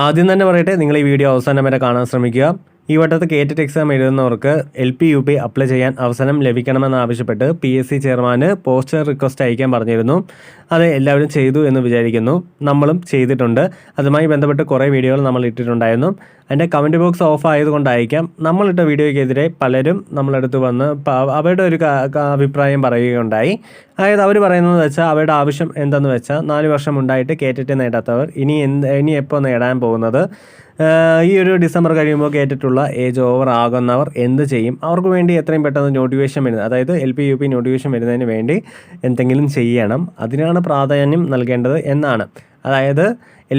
ആദ്യം തന്നെ പറയട്ടെ, നിങ്ങൾ ഈ വീഡിയോ അവസാനം വരെ കാണാൻ ശ്രമിക്കുക. ഈ വട്ടത്തെ കേറ്ററ്റ് എക്സാം എഴുതുന്നവർക്ക് LP UP അപ്ലൈ ചെയ്യാൻ അവസരം ലഭിക്കണമെന്നാവശ്യപ്പെട്ട് PSC ചെയർമാന് പോസ്റ്റർ റിക്വസ്റ്റ് അയക്കാൻ പറഞ്ഞിരുന്നു. അത് എല്ലാവരും ചെയ്തു എന്ന് വിചാരിക്കുന്നു. നമ്മളും ചെയ്തിട്ടുണ്ട്. അതുമായി ബന്ധപ്പെട്ട് കുറേ വീഡിയോകൾ നമ്മൾ ഇട്ടിട്ടുണ്ടായിരുന്നു. അതിൻ്റെ കമൻറ്റ് ബോക്സ് ഓഫ് ആയതുകൊണ്ടായിരിക്കാം നമ്മളിട്ട വീഡിയോയ്ക്കെതിരെ പലരും നമ്മളടുത്ത് വന്ന് അവരുടെ ഒരു അഭിപ്രായം പറയുകയുണ്ടായി. അതായത് അവർ പറയുന്നത് വെച്ചാൽ അവരുടെ ആവശ്യം എന്തെന്ന് വെച്ചാൽ 4 വർഷം ഉണ്ടായിട്ട് കേറ്ററ്റ് നേടാത്തവർ ഇനി എപ്പോൾ നേടാൻ പോകുന്നത്, ഈ ഒരു ഡിസംബർ കഴിയുമ്പോൾ കേട്ടിട്ടുള്ള ഏജ് ഓവർ ആകുന്നവർ എന്ത് ചെയ്യും, അവർക്ക് വേണ്ടി എത്രയും പെട്ടെന്ന് നോട്ടിഫിക്കേഷൻ വരുന്നത്, അതായത് LP UP നോട്ടിഫിക്കേഷൻ വരുന്നതിന് വേണ്ടി എന്തെങ്കിലും ചെയ്യണം, അതിനാണ് പ്രാധാന്യം നൽകേണ്ടത് എന്നാണ്. അതായത്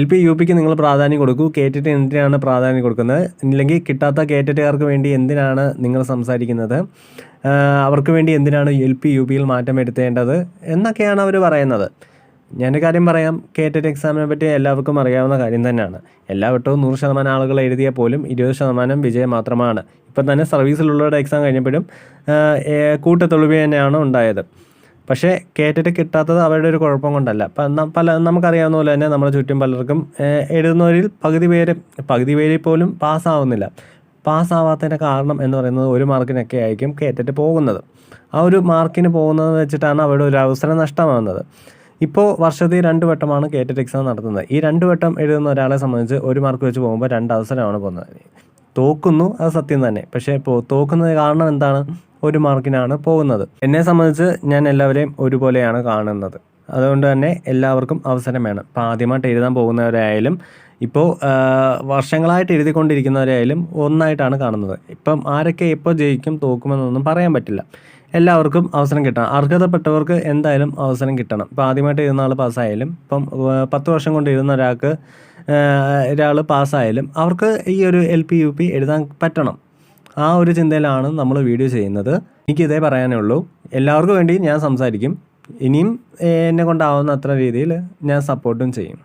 LP UPക്ക് നിങ്ങൾ പ്രാധാന്യം കൊടുക്കൂ, കേറ്റിട്ട് എന്തിനാണ് പ്രാധാന്യം കൊടുക്കുന്നത്, ഇല്ലെങ്കിൽ കിട്ടാത്ത കേറ്ററ്റുകാർക്ക് വേണ്ടി എന്തിനാണ് നിങ്ങൾ സംസാരിക്കുന്നത്, അവർക്ക് വേണ്ടി എന്തിനാണ് LP UPയിൽ മാറ്റം വരുത്തേണ്ടത് എന്നൊക്കെയാണ് അവർ പറയുന്നത്. ഞാനൊരു കാര്യം പറയാം, കേറ്ററ്റ് എക്സാമിനെ പറ്റി എല്ലാവർക്കും അറിയാവുന്ന കാര്യം തന്നെയാണ്. എല്ലാ വട്ടവും 100% ആളുകൾ എഴുതിയാൽ പോലും 20% വിജയം മാത്രമാണ്. ഇപ്പം തന്നെ സർവീസിലുള്ളവരുടെ എക്സാം കഴിഞ്ഞപ്പോഴും കൂട്ടത്തൊളിവ് തന്നെയാണ് ഉണ്ടായത്. പക്ഷേ കേറ്ററ്റ് കിട്ടാത്തത് അവരുടെ ഒരു കുഴപ്പം കൊണ്ടല്ല. നമുക്കറിയാവുന്ന പോലെ തന്നെ നമ്മുടെ ചുറ്റും പലർക്കും എഴുതുന്നവരിൽ പകുതി പേരിൽ പോലും പാസ്സാവുന്നില്ല. പാസ്സാവാത്തതിൻ്റെ കാരണം എന്ന് പറയുന്നത് 1 മാർക്കിനൊക്കെ ആയിരിക്കും കേറ്ററ്റ് പോകുന്നത്. ആ ഒരു മാർക്കിന് പോകുന്നത് വെച്ചിട്ടാണ് അവരുടെ ഒരു അവസരം നഷ്ടമാകുന്നത്. ഇപ്പോൾ വർഷത്തിൽ 2 വട്ടമാണ് കേറ്ററ്റ് എക്സാം നടത്തുന്നത്. ഈ 2 വട്ടം എഴുതുന്ന ഒരാളെ സംബന്ധിച്ച് 1 മാർക്ക് വെച്ച് പോകുമ്പോൾ 2 അവസരമാണ് പോകുന്നത്. തോക്കുന്നു, അത് സത്യം തന്നെ. പക്ഷേ ഇപ്പോൾ തോക്കുന്നത് കാരണം എന്താണ്? 1 മാർക്കിനാണ് പോകുന്നത്. എന്നെ സംബന്ധിച്ച് ഞാൻ എല്ലാവരെയും ഒരുപോലെയാണ് കാണുന്നത്. അതുകൊണ്ട് തന്നെ എല്ലാവർക്കും അവസരം വേണം. ഇപ്പോൾ ആദ്യമായിട്ട് എഴുതാൻ പോകുന്നവരായാലും ഇപ്പോൾ വർഷങ്ങളായിട്ട് എഴുതിക്കൊണ്ടിരിക്കുന്നവരായാലും ഒന്നായിട്ടാണ് കാണുന്നത്. ഇപ്പം ആരൊക്കെ എപ്പോൾ ജയിക്കും തോക്കുമെന്നൊന്നും പറയാൻ പറ്റില്ല. എല്ലാവർക്കും അവസരം കിട്ടണം. അർഹതപ്പെട്ടവർക്ക് എന്തായാലും അവസരം കിട്ടണം. ഇപ്പോൾ ആദ്യമായിട്ട് എഴുതുന്ന ആൾ പാസ്സായാലും, ഇപ്പം 10 വർഷം കൊണ്ട് എഴുതുന്ന ഒരാൾ പാസ്സായാലും അവർക്ക് ഈ ഒരു LP UP എഴുതാൻ പറ്റണം. ആ ഒരു ചിന്തയിലാണ് നമ്മൾ വീഡിയോ ചെയ്യുന്നത്. എനിക്കിതേ പറയാനേ ഉള്ളൂ. എല്ലാവർക്കും വേണ്ടി ഞാൻ സംസാരിക്കും. ഇനിയും എന്നെ കൊണ്ടാവുന്ന അത്ര രീതിയിൽ ഞാൻ സപ്പോർട്ടും ചെയ്യും.